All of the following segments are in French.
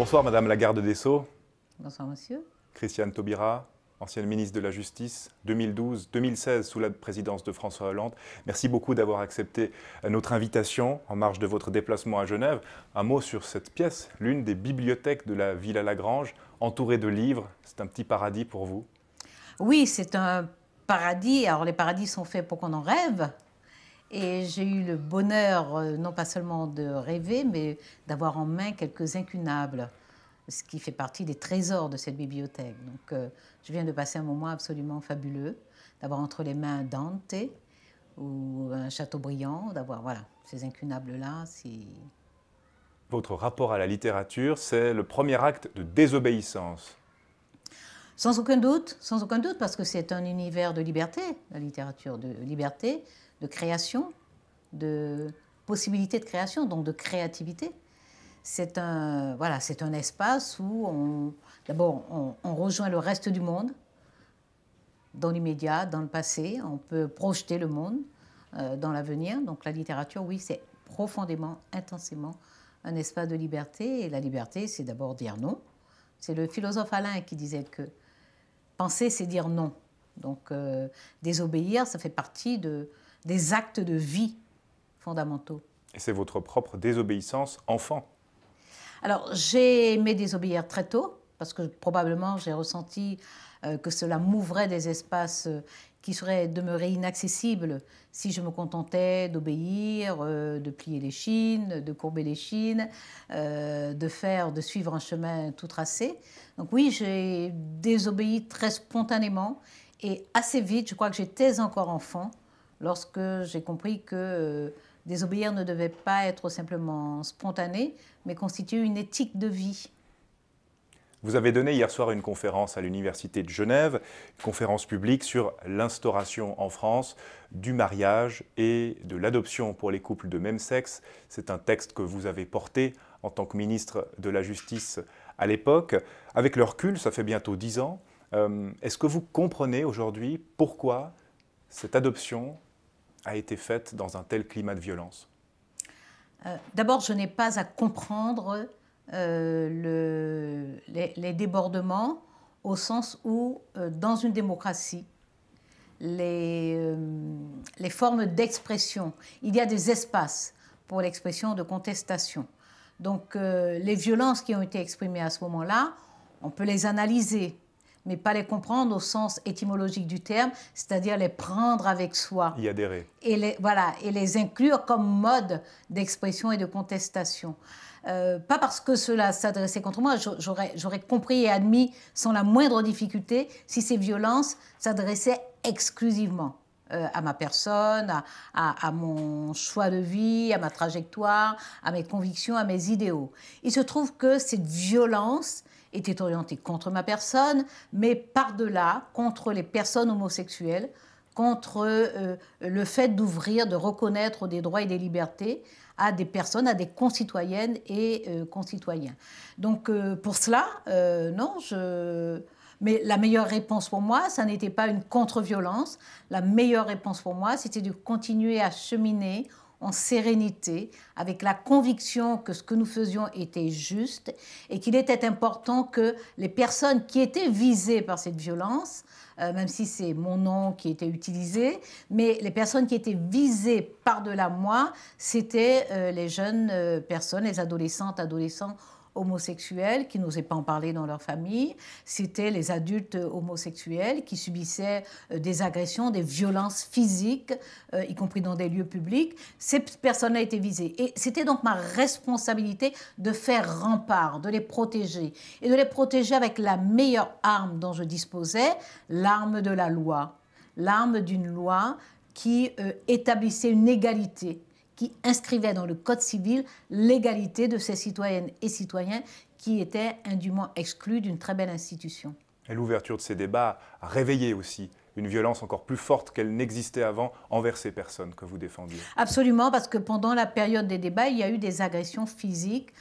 Bonsoir Madame la garde des Sceaux. Bonsoir monsieur. Christiane Taubira, ancienne ministre de la Justice, 2012-2016 sous la présidence de François Hollande. Merci beaucoup d'avoir accepté notre invitation en marge de votre déplacement à Genève. Un mot sur cette pièce, l'une des bibliothèques de la Villa Lagrange, entourée de livres. C'est un petit paradis pour vous? Oui, c'est un paradis. Alors les paradis sont faits pour qu'on en rêve. Et j'ai eu le bonheur, non pas seulement de rêver, mais d'avoir en main quelques incunables, ce qui fait partie des trésors de cette bibliothèque. Donc je viens de passer un moment absolument fabuleux, d'avoir entre les mains Dante ou un Chateaubriand, d'avoir voilà, ces incunables-là. Votre rapport à la littérature, c'est le premier acte de désobéissance. Sans aucun doute, parce que c'est un univers de liberté, la littérature, de liberté, de création, de possibilité de création, donc de créativité. C'est un, voilà, c'est un espace où d'abord on rejoint le reste du monde, dans l'immédiat, dans le passé, on peut projeter le monde dans l'avenir. Donc la littérature, oui, c'est profondément, intensément un espace de liberté. Et la liberté, c'est d'abord dire non. C'est le philosophe Alain qui disait que penser, c'est dire non. Donc désobéir, ça fait partie des actes de vie fondamentaux. Et c'est votre propre désobéissance enfant? Alors, j'ai aimé désobéir très tôt, parce que probablement j'ai ressenti que cela m'ouvrait des espaces qui seraient demeurés inaccessibles si je me contentais d'obéir, de plier les chines, de courber les chines, de suivre un chemin tout tracé. Donc oui, j'ai désobéi très spontanément et assez vite. Je crois que j'étais encore enfant lorsque j'ai compris que désobéir ne devait pas être simplement spontané, mais constituer une éthique de vie. Vous avez donné hier soir une conférence à l'Université de Genève, une conférence publique sur l'instauration en France du mariage et de l'adoption pour les couples de même sexe. C'est un texte que vous avez porté en tant que ministre de la Justice à l'époque. Avec le recul, ça fait bientôt 10 ans. Est-ce que vous comprenez aujourd'hui pourquoi cette adoption a été faite dans un tel climat de violence? D'abord, je n'ai pas à comprendre les débordements au sens où, dans une démocratie, les formes d'expression, il y a des espaces pour l'expression de contestation. Donc, les violences qui ont été exprimées à ce moment-là, on peut les analyser, mais pas les comprendre au sens étymologique du terme, c'est-à-dire les prendre avec soi. Y adhérer. Et les inclure comme mode d'expression et de contestation. Pas parce que cela s'adressait contre moi, j'aurais compris et admis sans la moindre difficulté si ces violences s'adressaient exclusivement à ma personne, à mon choix de vie, à ma trajectoire, à mes convictions, à mes idéaux. Il se trouve que cette violence était orientée contre ma personne, mais par-delà, contre les personnes homosexuelles, contre le fait d'ouvrir, de reconnaître des droits et des libertés à des personnes, à des concitoyennes et concitoyens. Donc pour cela, non, mais la meilleure réponse pour moi, ça n'était pas une contre-violence. La meilleure réponse pour moi, c'était de continuer à cheminer en sérénité, avec la conviction que ce que nous faisions était juste et qu'il était important que les personnes qui étaient visées par cette violence, même si c'est mon nom qui était utilisé, mais les personnes qui étaient visées par-delà moi, c'était les jeunes personnes, les adolescentes, adolescents homosexuels qui n'osaient pas en parler dans leur famille. C'était les adultes homosexuels qui subissaient des agressions, des violences physiques, y compris dans des lieux publics. Ces personnes-là étaient visées. Et c'était donc ma responsabilité de faire rempart, de les protéger. Et de les protéger avec la meilleure arme dont je disposais, l'arme de la loi. L'arme d'une loi qui établissait une égalité, qui inscrivait dans le Code civil l'égalité de ces citoyennes et citoyens qui étaient indûment exclus d'une très belle institution. Et l'ouverture de ces débats a réveillé aussi une violence encore plus forte qu'elle n'existait avant envers ces personnes que vous défendiez. Absolument, parce que pendant la période des débats, il y a eu des agressions physiques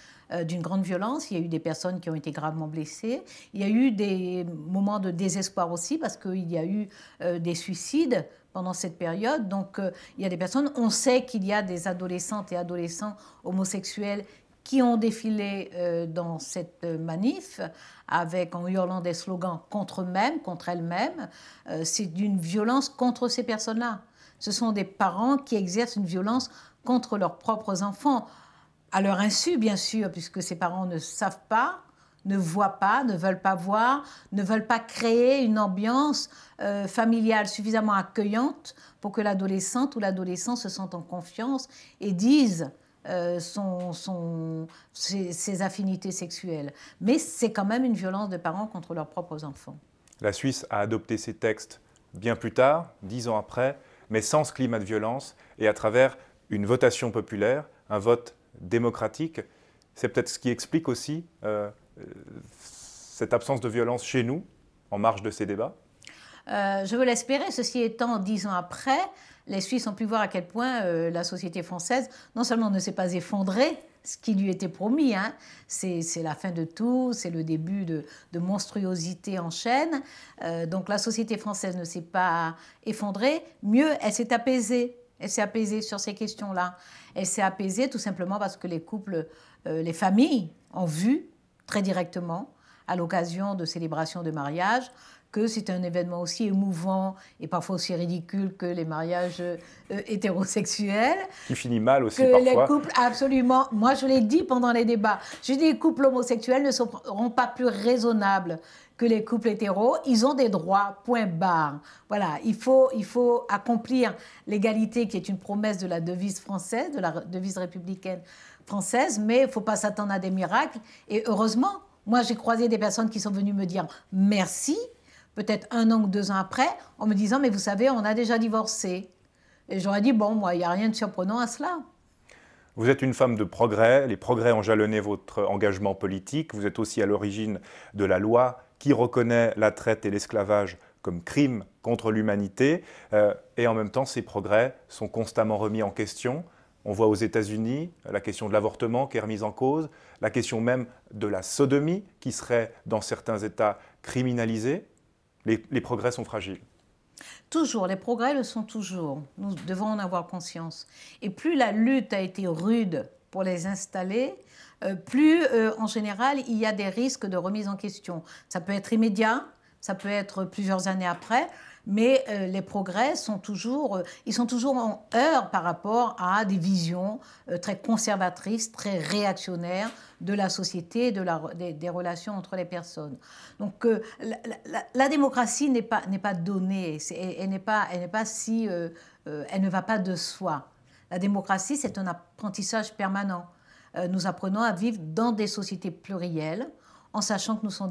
d'une grande violence, il y a eu des personnes qui ont été gravement blessées, il y a eu des moments de désespoir aussi, parce qu'il y a eu des suicides pendant cette période. Donc il y a des personnes, on sait qu'il y a des adolescentes et adolescents homosexuels qui ont défilé dans cette manif en hurlant des slogans contre eux-mêmes, contre elles-mêmes. C'est d'une violence contre ces personnes-là. Ce sont des parents qui exercent une violence contre leurs propres enfants, à leur insu, bien sûr, puisque ces parents ne savent pas, ne voient pas, ne veulent pas voir, ne veulent pas créer une ambiance familiale suffisamment accueillante pour que l'adolescente ou l'adolescent se sente en confiance et dise ses affinités sexuelles. Mais c'est quand même une violence de parents contre leurs propres enfants. La Suisse a adopté ces textes bien plus tard, 10 ans après, mais sans ce climat de violence et à travers une votation populaire, un vote démocratique. C'est peut-être ce qui explique aussi cette absence de violence chez nous, en marge de ces débats. Je veux l'espérer. Ceci étant, 10 ans après, les Suisses ont pu voir à quel point la société française, non seulement ne s'est pas effondrée, ce qui lui était promis, hein, c'est la fin de tout, c'est le début de monstruosité en chaîne. Donc la société française ne s'est pas effondrée, mieux, elle s'est apaisée. Elle s'est apaisée sur ces questions-là. Elle s'est apaisée tout simplement parce que les couples, les familles ont vu très directement, à l'occasion de célébrations de mariage, que c'est un événement aussi émouvant et parfois aussi ridicule que les mariages hétérosexuels. Qui finit mal aussi que parfois. Les couples, absolument. Moi, je l'ai dit pendant les débats. Je dis les couples homosexuels ne seront pas plus raisonnables que les couples hétéros. Ils ont des droits, point barre. Voilà, il faut accomplir l'égalité qui est une promesse de la devise française, de la devise républicaine française, mais il ne faut pas s'attendre à des miracles. Et heureusement, moi, j'ai croisé des personnes qui sont venues me dire merci, peut-être 1 an ou 2 ans après, en me disant « mais vous savez, on a déjà divorcé ». Et j'aurais dit « bon, moi, il n'y a rien de surprenant à cela ». Vous êtes une femme de progrès, les progrès ont jalonné votre engagement politique, vous êtes aussi à l'origine de la loi qui reconnaît la traite et l'esclavage comme crimes contre l'humanité, et en même temps, ces progrès sont constamment remis en question. On voit aux États-Unis la question de l'avortement qui est remise en cause, la question même de la sodomie qui serait dans certains États criminalisée. Les progrès sont fragiles. Toujours, les progrès le sont toujours. Nous devons en avoir conscience. Et plus la lutte a été rude pour les installer, plus en général il y a des risques de remise en question. Ça peut être immédiat, ça peut être plusieurs années après, mais les progrès sont toujours, ils sont toujours en heurt par rapport à des visions très conservatrices, très réactionnaires de la société, des relations entre les personnes. Donc la démocratie n'est pas donnée, elle ne va pas de soi. La démocratie, c'est un apprentissage permanent. Nous apprenons à vivre dans des sociétés plurielles, en sachant que nous sommes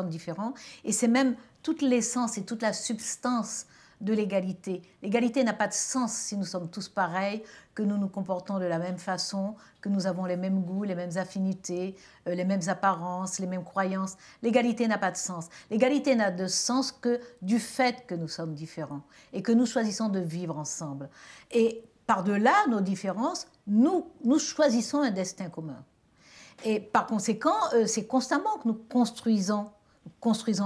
différents. Et c'est même toute l'essence et toute la substance de l'égalité. L'égalité n'a pas de sens si nous sommes tous pareils, que nous nous comportons de la même façon, que nous avons les mêmes goûts, les mêmes affinités, les mêmes apparences, les mêmes croyances. L'égalité n'a pas de sens. L'égalité n'a de sens que du fait que nous sommes différents et que nous choisissons de vivre ensemble. Et par-delà nos différences, nous choisissons un destin commun. Et par conséquent, c'est constamment que nous construisons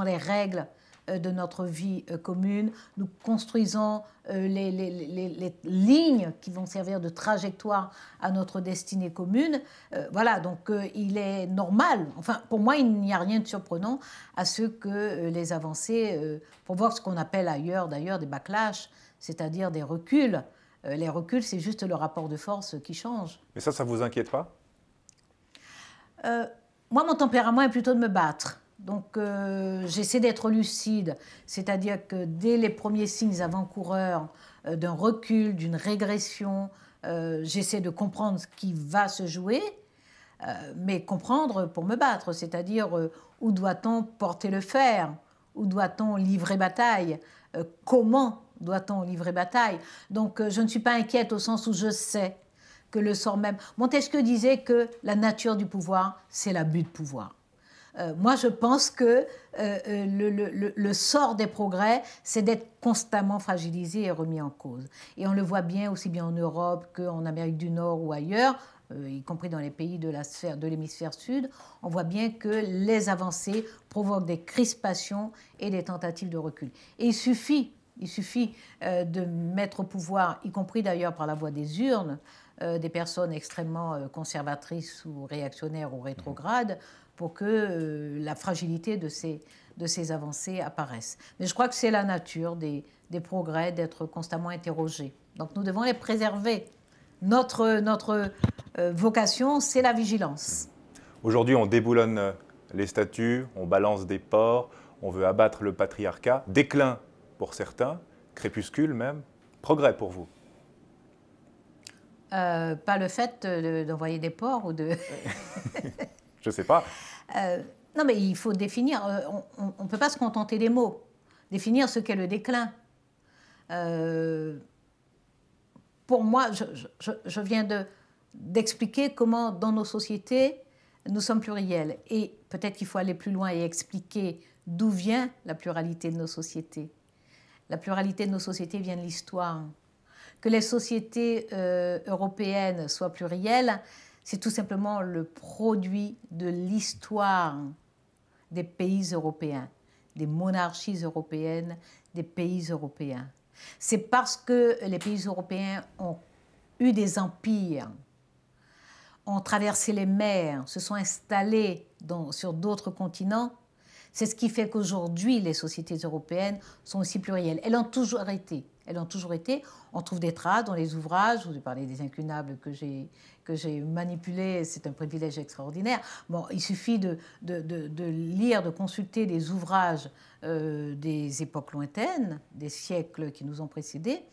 les règles de notre vie commune, nous construisons les lignes qui vont servir de trajectoire à notre destinée commune. Voilà, donc il est normal, enfin pour moi il n'y a rien de surprenant à ce que les avancées provoquent ce qu'on appelle ailleurs d'ailleurs des backlash, c'est-à-dire des reculs. Les reculs, c'est juste le rapport de force qui change. Mais ça ne vous inquiète pas ? Moi, mon tempérament est plutôt de me battre. Donc, j'essaie d'être lucide. C'est-à-dire que dès les premiers signes avant-coureurs d'un recul, d'une régression, j'essaie de comprendre ce qui va se jouer, mais comprendre pour me battre. C'est-à-dire où doit-on porter le fer ? Où doit-on livrer bataille ? Comment doit-on livrer bataille ? Donc, je ne suis pas inquiète au sens où je sais que le sort même... Montesquieu disait que la nature du pouvoir, c'est l'abus de pouvoir. Moi, je pense que le sort des progrès, c'est d'être constamment fragilisé et remis en cause. Et on le voit bien, aussi bien en Europe qu'en Amérique du Nord ou ailleurs, y compris dans les pays de l'hémisphère sud, on voit bien que les avancées provoquent des crispations et des tentatives de recul. Et il suffit de mettre au pouvoir, y compris d'ailleurs par la voie des urnes, des personnes extrêmement conservatrices ou réactionnaires ou rétrogrades pour que la fragilité de ces avancées apparaisse. Mais je crois que c'est la nature des progrès d'être constamment interrogés. Donc nous devons les préserver. Notre vocation, c'est la vigilance. Aujourd'hui, on déboulonne les statues, on balance des ports, on veut abattre le patriarcat. Déclin pour certains, crépuscule même. Progrès pour vous? Pas le fait d'envoyer des ports ou de... Je ne sais pas. Non, mais il faut définir. On ne peut pas se contenter des mots. Définir ce qu'est le déclin. Pour moi, je viens d'expliquer comment, dans nos sociétés, nous sommes pluriels. Et peut-être qu'il faut aller plus loin et expliquer d'où vient la pluralité de nos sociétés. La pluralité de nos sociétés vient de l'histoire. Que les sociétés européennes soient plurielles, c'est tout simplement le produit de l'histoire des pays européens, des monarchies européennes, des pays européens. C'est parce que les pays européens ont eu des empires, ont traversé les mers, se sont installés sur d'autres continents. C'est ce qui fait qu'aujourd'hui, les sociétés européennes sont aussi plurielles. Elles ont toujours été. Elles ont toujours été. On trouve des traces dans les ouvrages. Je vous ai parlé des incunables que j'ai manipulés. C'est un privilège extraordinaire. Bon, il suffit de lire, de consulter des ouvrages des époques lointaines, des siècles qui nous ont précédés.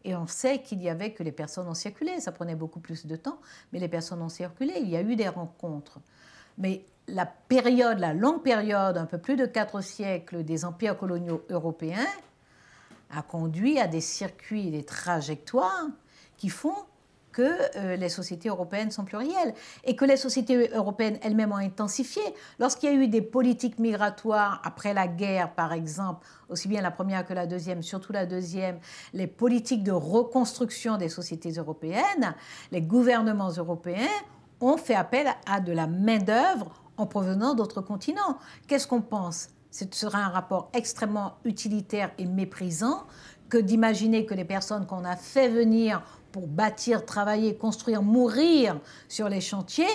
Et on sait qu'il y avait que les personnes ont circulé. Ça prenait beaucoup plus de temps, mais les personnes ont circulé. Il y a eu des rencontres. Mais la longue période, un peu plus de 4 siècles des empires coloniaux européens, a conduit à des circuits et des trajectoires qui font que les sociétés européennes sont plurielles et que les sociétés européennes elles-mêmes ont intensifié. Lorsqu'il y a eu des politiques migratoires après la guerre, par exemple, aussi bien la première que la deuxième, surtout la deuxième, les politiques de reconstruction des sociétés européennes, les gouvernements européens ont fait appel à de la main-d'œuvre en provenant d'autres continents. Qu'est-ce qu'on pense? Ce sera un rapport extrêmement utilitaire et méprisant que d'imaginer que les personnes qu'on a fait venir pour bâtir, travailler, construire, mourir sur les chantiers,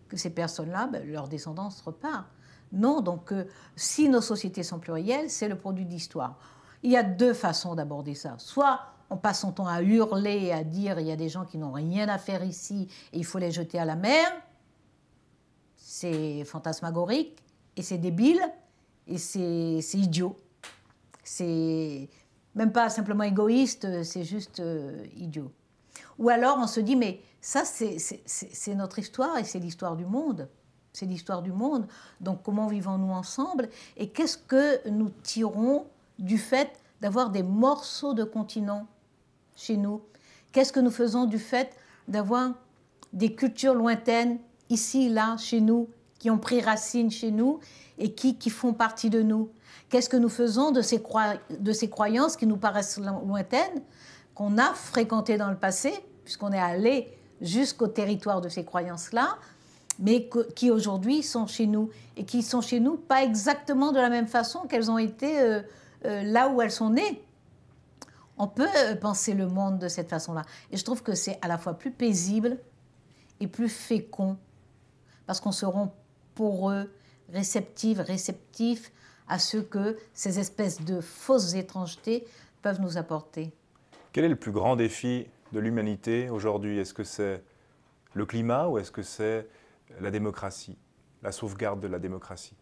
que ces personnes-là, leur descendance repart. Non, donc si nos sociétés sont plurielles, c'est le produit de l'histoire. Il y a 2 façons d'aborder ça. Soit on passe son temps à hurler, à dire il y a des gens qui n'ont rien à faire ici et il faut les jeter à la mer. C'est fantasmagorique et c'est débile et c'est idiot. C'est même pas simplement égoïste, c'est juste idiot. Ou alors on se dit mais ça c'est notre histoire et c'est l'histoire du monde. C'est l'histoire du monde. Donc comment vivons-nous ensemble et qu'est-ce que nous tirons du fait d'avoir des morceaux de continent chez nous? Qu'est-ce que nous faisons du fait d'avoir des cultures lointaines, ici, là, chez nous, qui ont pris racine chez nous et qui font partie de nous? Qu'est-ce que nous faisons de ces croyances qui nous paraissent lointaines, qu'on a fréquentées dans le passé, puisqu'on est allé jusqu'au territoire de ces croyances-là, mais qui aujourd'hui sont chez nous, et qui sont chez nous pas exactement de la même façon qu'elles ont été là où elles sont nées. On peut penser le monde de cette façon-là. Et je trouve que c'est à la fois plus paisible et plus fécond, parce qu'on se rend poreux, réceptifs à ce que ces espèces de fausses étrangetés peuvent nous apporter. Quel est le plus grand défi de l'humanité aujourd'hui? Est-ce que c'est le climat ou est-ce que c'est la démocratie, la sauvegarde de la démocratie?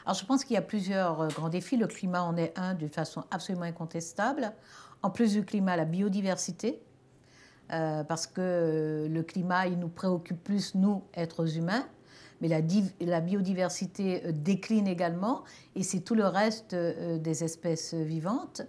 Alors je pense qu'il y a plusieurs grands défis. Le climat en est un d'une façon absolument incontestable. En plus du climat, la biodiversité, parce que le climat, il nous préoccupe plus, nous, êtres humains, mais la biodiversité décline également, et c'est tout le reste des espèces vivantes.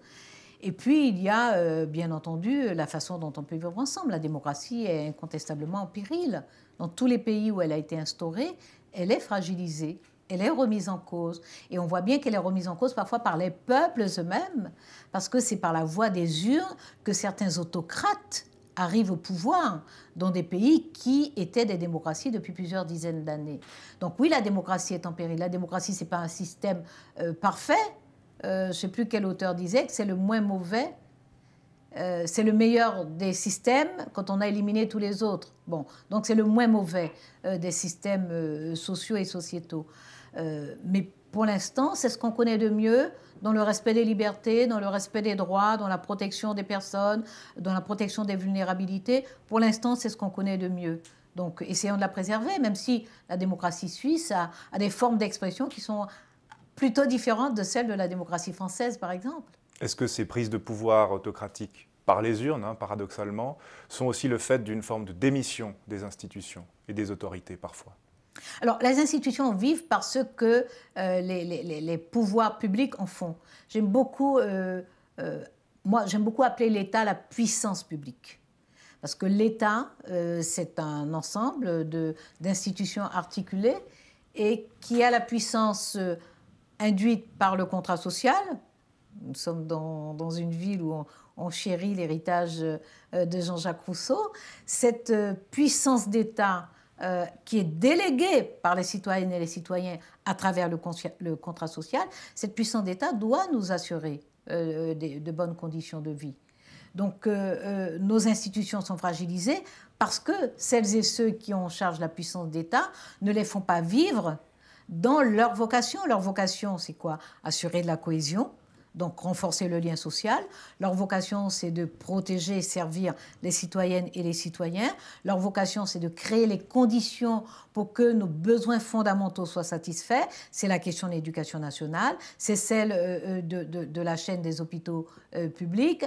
Et puis, il y a, bien entendu, la façon dont on peut vivre ensemble. La démocratie est incontestablement en péril. Dans tous les pays où elle a été instaurée, elle est fragilisée, elle est remise en cause. Et on voit bien qu'elle est remise en cause parfois par les peuples eux-mêmes, parce que c'est par la voie des urnes que certains autocrates arrivent au pouvoir dans des pays qui étaient des démocraties depuis plusieurs dizaines d'années. Donc oui, la démocratie est en péril. La démocratie, ce n'est pas un système parfait. Je ne sais plus quel auteur disait que c'est le moins mauvais c'est le meilleur des systèmes quand on a éliminé tous les autres. Bon, donc c'est le moins mauvais des systèmes sociaux et sociétaux. Mais pour l'instant, c'est ce qu'on connaît de mieux, dans le respect des libertés, dans le respect des droits, dans la protection des personnes, dans la protection des vulnérabilités. Pour l'instant, c'est ce qu'on connaît de mieux. Donc, essayons de la préserver, même si la démocratie suisse a des formes d'expression qui sont plutôt différentes de celles de la démocratie française, par exemple. Est-ce que ces prises de pouvoir autocratiques par les urnes, paradoxalement, sont aussi le fait d'une forme de démission des institutions et des autorités, parfois? Alors, les institutions vivent parce que les pouvoirs publics en font. J'aime beaucoup appeler l'État la puissance publique. Parce que l'État, c'est un ensemble d'institutions articulées et qui a la puissance induite par le contrat social. Nous sommes dans une ville où on chérit l'héritage de Jean-Jacques Rousseau. Cette puissance d'État qui est déléguée par les citoyennes et les citoyens à travers le contrat social, cette puissance d'État doit nous assurer de bonnes conditions de vie. Donc nos institutions sont fragilisées parce que celles et ceux qui ont en charge la puissance d'État ne les font pas vivre dans leur vocation. Leur vocation, c'est quoi? Assurer de la cohésion, donc renforcer le lien social. Leur vocation, c'est de protéger et servir les citoyennes et les citoyens. Leur vocation, c'est de créer les conditions pour que nos besoins fondamentaux soient satisfaits. C'est la question de l'éducation nationale, c'est celle de la chaîne des hôpitaux publics,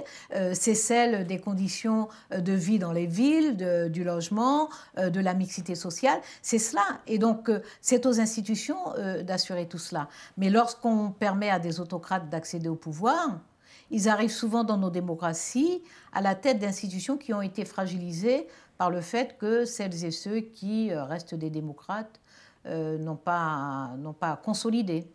c'est celle des conditions de vie dans les villes, du logement, de la mixité sociale. C'est cela. Et donc, c'est aux institutions d'assurer tout cela. Mais lorsqu'on permet à des autocrates d'accéder au pouvoir, ils arrivent souvent dans nos démocraties à la tête d'institutions qui ont été fragilisées par le fait que celles et ceux qui restent des démocrates n'ont pas consolidé.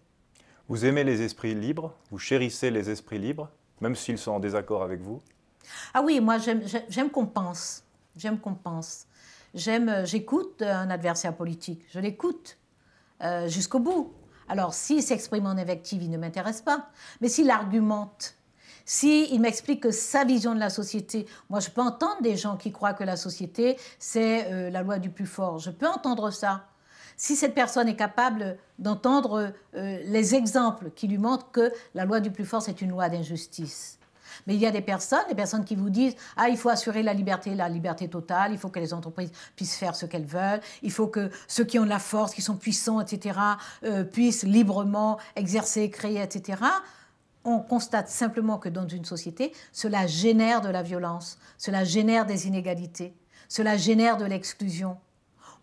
Vous aimez les esprits libres, vous chérissez les esprits libres, même s'ils sont en désaccord avec vous? Ah oui, moi j'aime qu'on pense. J'aime qu'on pense. J'écoute un adversaire politique, je l'écoute jusqu'au bout. Alors, s'il s'exprime en invective, il ne m'intéresse pas. Mais s'il argumente, s'il m'explique que sa vision de la société... Moi, je peux entendre des gens qui croient que la société, c'est la loi du plus fort. Je peux entendre ça. Si cette personne est capable d'entendre les exemples qui lui montrent que la loi du plus fort, c'est une loi d'injustice. Mais il y a des personnes qui vous disent « Ah, il faut assurer la liberté totale, il faut que les entreprises puissent faire ce qu'elles veulent, il faut que ceux qui ont de la force, qui sont puissants, etc., puissent librement exercer, créer, etc. » On constate simplement que dans une société, cela génère de la violence, cela génère des inégalités, cela génère de l'exclusion.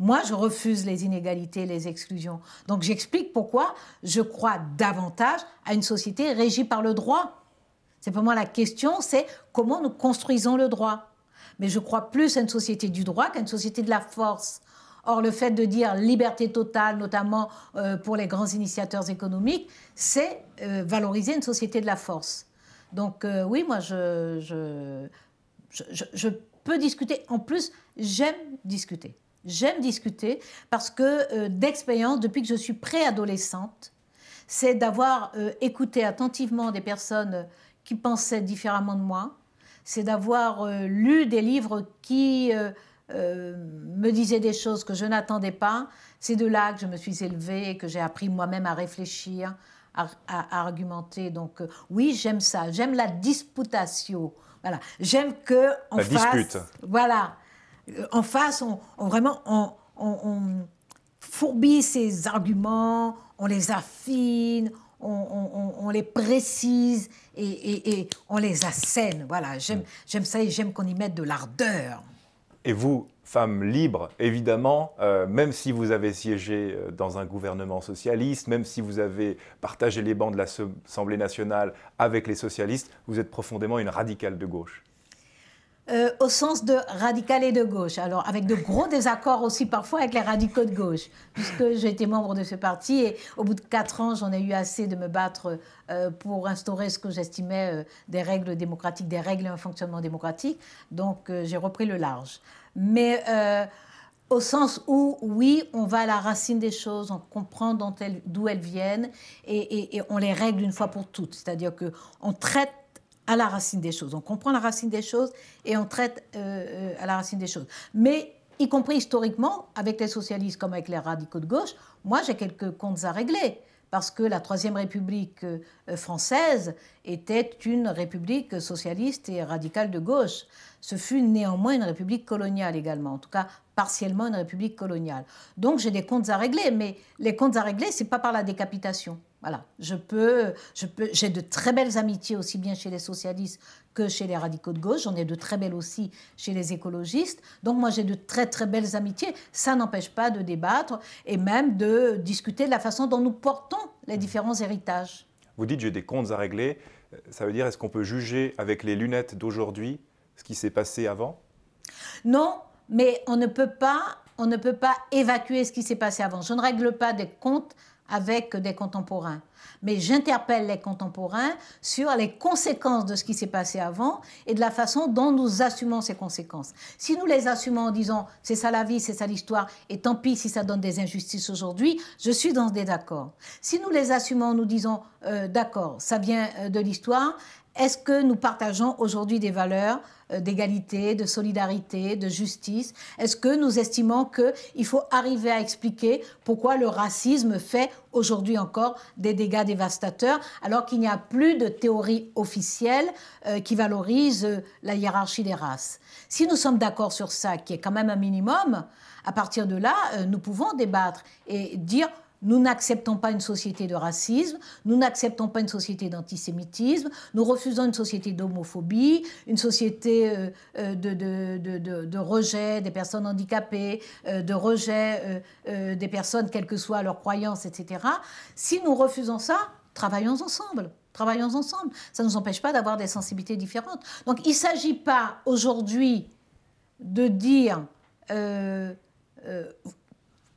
Moi, je refuse les inégalités, les exclusions. Donc j'explique pourquoi je crois davantage à une société régie par le droit. C'est pour moi la question, c'est comment nous construisons le droit. Mais je crois plus à une société du droit qu'à une société de la force. Or, le fait de dire liberté totale, notamment pour les grands initiateurs économiques, c'est valoriser une société de la force. Donc oui, moi, je peux discuter. En plus, j'aime discuter. J'aime discuter parce que d'expérience, depuis que je suis préadolescente, c'est d'avoir écouté attentivement des personnes qui pensaient différemment de moi, c'est d'avoir lu des livres qui me disaient des choses que je n'attendais pas. C'est de là que je me suis élevée et que j'ai appris moi-même à réfléchir, à argumenter. Donc oui, j'aime ça. J'aime la disputatio. Voilà. J'aime qu'en face... dispute. Voilà. En face, on fourbit ses arguments, on les affine, on les précise et on les assène. Voilà, j'aime ça et j'aime qu'on y mette de l'ardeur. Et vous, femme libre, évidemment, même si vous avez siégé dans un gouvernement socialiste, même si vous avez partagé les bancs de l'Assemblée nationale avec les socialistes, vous êtes profondément une radicale de gauche. Au sens de radical et de gauche. Alors, avec de gros désaccords aussi parfois avec les radicaux de gauche, puisque j'ai été membre de ce parti et au bout de 4 ans, j'en ai eu assez de me battre pour instaurer ce que j'estimais des règles démocratiques, des règles et un fonctionnement démocratique. Donc, j'ai repris le large. Mais au sens où, oui, on va à la racine des choses, on comprend d'où elles viennent et on les règle une fois pour toutes. C'est-à-dire qu'on traite à la racine des choses. On comprend la racine des choses et on traite à la racine des choses. Mais, y compris historiquement, avec les socialistes comme avec les radicaux de gauche, moi j'ai quelques comptes à régler. Parce que la Troisième République française était une république socialiste et radicale de gauche. Ce fut néanmoins une république coloniale également, en tout cas partiellement une république coloniale. Donc j'ai des comptes à régler, mais les comptes à régler, ce n'est pas par la décapitation. Voilà, j'ai de très belles amitiés aussi bien chez les socialistes que chez les radicaux de gauche. J'en ai de très belles aussi chez les écologistes. Donc moi j'ai de très très belles amitiés. Ça n'empêche pas de débattre et même de discuter de la façon dont nous portons les différents héritages. Vous dites j'ai des comptes à régler. Ça veut dire est-ce qu'on peut juger avec les lunettes d'aujourd'hui ce qui s'est passé avant? Non, mais on ne peut pas évacuer ce qui s'est passé avant. Je ne règle pas des comptes avec des contemporains. Mais j'interpelle les contemporains sur les conséquences de ce qui s'est passé avant et de la façon dont nous assumons ces conséquences. Si nous les assumons en disant c'est ça la vie, c'est ça l'histoire, et tant pis si ça donne des injustices aujourd'hui, je suis dans ce désaccord. Si nous les assumons en nous disant d'accord, ça vient de l'histoire, est-ce que nous partageons aujourd'hui des valeurs d'égalité, de solidarité, de justice? Est-ce que nous estimons qu'il faut arriver à expliquer pourquoi le racisme fait aujourd'hui encore des dégâts dévastateurs alors qu'il n'y a plus de théorie officielle qui valorise la hiérarchie des races? Si nous sommes d'accord sur ça, qui est quand même un minimum, à partir de là, nous pouvons débattre et dire nous n'acceptons pas une société de racisme, nous n'acceptons pas une société d'antisémitisme, nous refusons une société d'homophobie, une société de rejet des personnes handicapées, de rejet des personnes, quelles que soient leurs croyances, etc. Si nous refusons ça, travaillons ensemble. Travaillons ensemble. Ça ne nous empêche pas d'avoir des sensibilités différentes. Donc il ne s'agit pas aujourd'hui de dire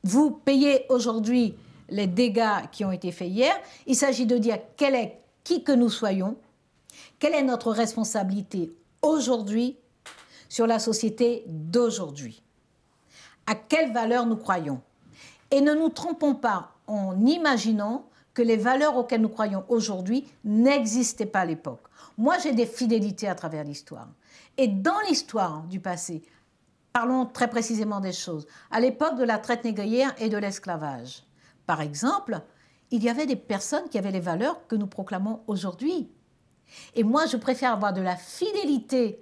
vous payez aujourd'hui les dégâts qui ont été faits hier. Il s'agit de dire qui que nous soyons, quelle est notre responsabilité aujourd'hui sur la société d'aujourd'hui. À quelles valeurs nous croyons. Et ne nous trompons pas en imaginant que les valeurs auxquelles nous croyons aujourd'hui n'existaient pas à l'époque. Moi, j'ai des fidélités à travers l'histoire. Et dans l'histoire du passé, parlons très précisément des choses. À l'époque de la traite négrière et de l'esclavage, par exemple, il y avait des personnes qui avaient les valeurs que nous proclamons aujourd'hui. Et moi, je préfère avoir de la fidélité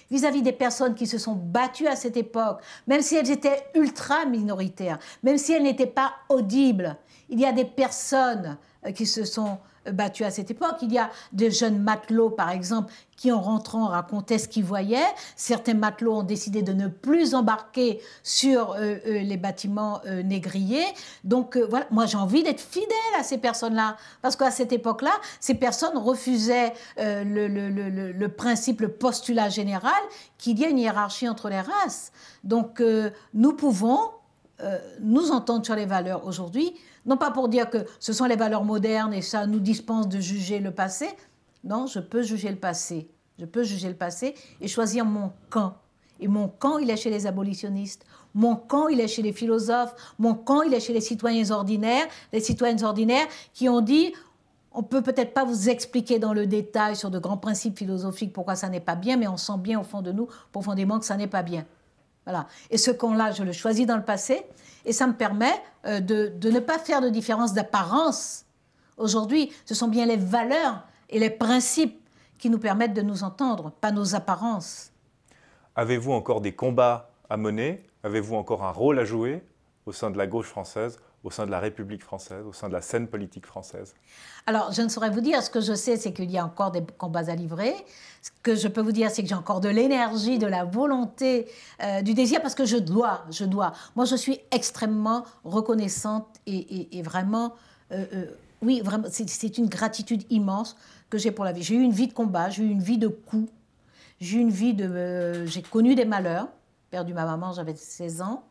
vis-à-vis des personnes qui se sont battues à cette époque, même si elles étaient ultra minoritaires, même si elles n'étaient pas audibles. Il y a des personnes qui se sont battues à cette époque. Il y a des jeunes matelots, par exemple, qui en rentrant racontaient ce qu'ils voyaient. Certains matelots ont décidé de ne plus embarquer sur les bâtiments négriers. Donc voilà, moi j'ai envie d'être fidèle à ces personnes-là, parce qu'à cette époque-là, ces personnes refusaient le principe, le postulat général qu'il y ait une hiérarchie entre les races. Donc nous pouvons nous entendre sur les valeurs aujourd'hui, non pas pour dire que ce sont les valeurs modernes et ça nous dispense de juger le passé. Non, je peux juger le passé. Je peux juger le passé et choisir mon camp. Et mon camp, il est chez les abolitionnistes. Mon camp, il est chez les philosophes. Mon camp, il est chez les citoyennes ordinaires qui ont dit on ne peut peut-être pas vous expliquer dans le détail sur de grands principes philosophiques pourquoi ça n'est pas bien, mais on sent bien au fond de nous, profondément, que ça n'est pas bien. Voilà. Et ce camp-là, je le choisis dans le passé et ça me permet de ne pas faire de différence d'apparence. Aujourd'hui, ce sont bien les valeurs et les principes qui nous permettent de nous entendre, pas nos apparences. Avez-vous encore des combats à mener? Avez-vous encore un rôle à jouer au sein de la gauche française, au sein de la République française, au sein de la scène politique française? Alors, je ne saurais vous dire. Ce que je sais, c'est qu'il y a encore des combats à livrer. Ce que je peux vous dire, c'est que j'ai encore de l'énergie, de la volonté, du désir, parce que je dois. Moi, je suis extrêmement reconnaissante et vraiment... oui, vraiment, c'est une gratitude immense que j'ai pour la vie. J'ai eu une vie de combat, j'ai eu une vie de coups, j'ai connu des malheurs. J'ai perdu ma maman, j'avais 16 ans.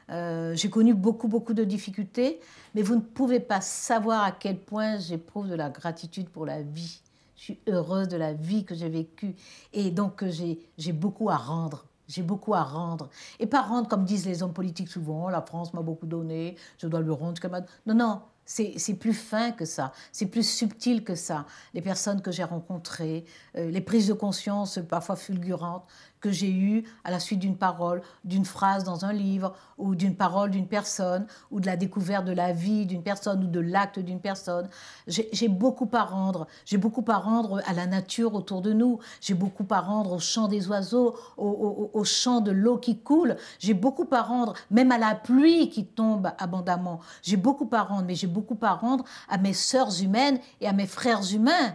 J'ai connu beaucoup de difficultés, mais vous ne pouvez pas savoir à quel point j'éprouve de la gratitude pour la vie. Je suis heureuse de la vie que j'ai vécue. Et donc, j'ai beaucoup à rendre. J'ai beaucoup à rendre. Et pas rendre comme disent les hommes politiques souvent, la France m'a beaucoup donné, je dois lui rendre ce qu'elle m'a donné. Non, non, C'est plus fin que ça, c'est plus subtil que ça. Les personnes que j'ai rencontrées, les prises de conscience parfois fulgurantes que j'ai eues à la suite d'une parole, d'une phrase dans un livre, ou d'une parole d'une personne, ou de la découverte de la vie d'une personne, ou de l'acte d'une personne. J'ai beaucoup à rendre. J'ai beaucoup à rendre à la nature autour de nous. J'ai beaucoup à rendre au chant des oiseaux, au chant de l'eau qui coule. J'ai beaucoup à rendre même à la pluie qui tombe abondamment. J'ai beaucoup à rendre, mais j'ai beaucoup à rendre à mes sœurs humaines et à mes frères humains,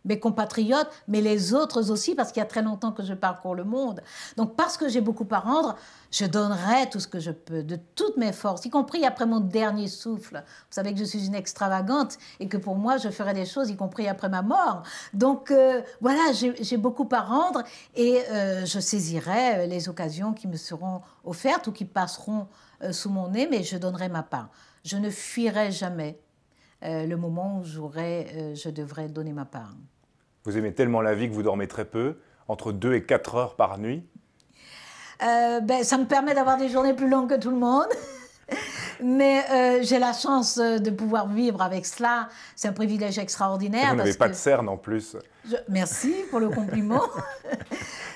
mes compatriotes, mais les autres aussi, parce qu'il y a très longtemps que je parcours le monde. Donc, parce que j'ai beaucoup à rendre, je donnerai tout ce que je peux, de toutes mes forces, y compris après mon dernier souffle. Vous savez que je suis une extravagante et que pour moi, je ferai des choses, y compris après ma mort. Donc, voilà, j'ai beaucoup à rendre et je saisirai les occasions qui me seront offertes ou qui passeront sous mon nez, mais je donnerai ma part. Je ne fuirai jamais le moment où je devrais donner ma part. Vous aimez tellement la vie que vous dormez très peu, entre 2 et 4 heures par nuit. Ça me permet d'avoir des journées plus longues que tout le monde. Mais j'ai la chance de pouvoir vivre avec cela. C'est un privilège extraordinaire. Et vous n'avez pas de cernes en plus. Merci pour le compliment.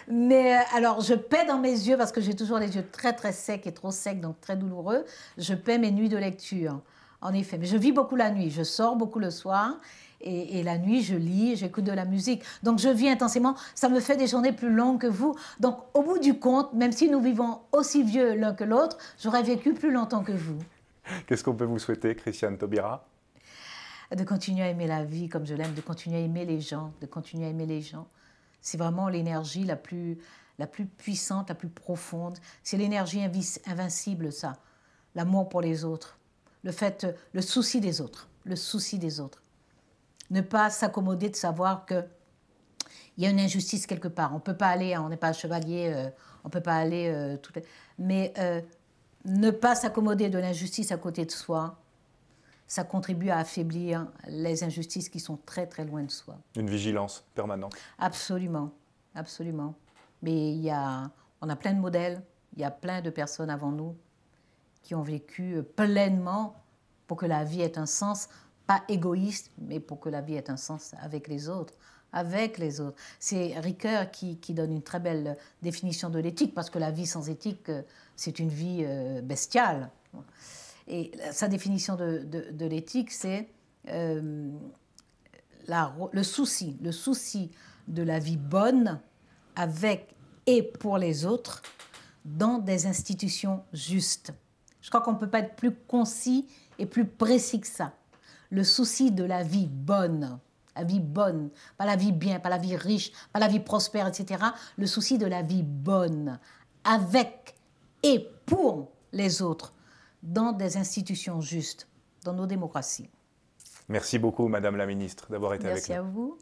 Mais alors, je paie dans mes yeux, parce que j'ai toujours les yeux très très secs et trop secs, donc très douloureux, je paie mes nuits de lecture, en effet. Mais je vis beaucoup la nuit, je sors beaucoup le soir, et la nuit, je lis, j'écoute de la musique. Donc, je vis intensément. Ça me fait des journées plus longues que vous. Donc, au bout du compte, même si nous vivons aussi vieux l'un que l'autre, j'aurais vécu plus longtemps que vous. Qu'est-ce qu'on peut vous souhaiter, Christiane Taubira? De continuer à aimer la vie comme je l'aime, de continuer à aimer les gens, de continuer à aimer les gens. C'est vraiment l'énergie la plus puissante, la plus profonde. C'est l'énergie invincible, ça. L'amour pour les autres. Le souci des autres. Le souci des autres. Ne pas s'accommoder de savoir qu'il y a une injustice quelque part. On peut pas aller, on n'est pas chevalier, on peut pas aller... Mais ne pas s'accommoder de l'injustice à côté de soi, ça contribue à affaiblir les injustices qui sont très très loin de soi. Une vigilance permanente. Absolument, absolument. Mais on a plein de modèles, il y a plein de personnes avant nous qui ont vécu pleinement pour que la vie ait un sens, pas égoïste, mais pour que la vie ait un sens avec les autres. Avec les autres. C'est Ricoeur qui donne une très belle définition de l'éthique, parce que la vie sans éthique, c'est une vie bestiale. Et sa définition de l'éthique, c'est le souci de la vie bonne avec et pour les autres dans des institutions justes. Je crois qu'on ne peut pas être plus concis et plus précis que ça. Le souci de la vie bonne, pas la vie bien, pas la vie riche, pas la vie prospère, etc. Le souci de la vie bonne avec et pour les autres dans des institutions justes, dans nos démocraties. Merci beaucoup, Madame la Ministre, d'avoir été avec nous. Merci à vous.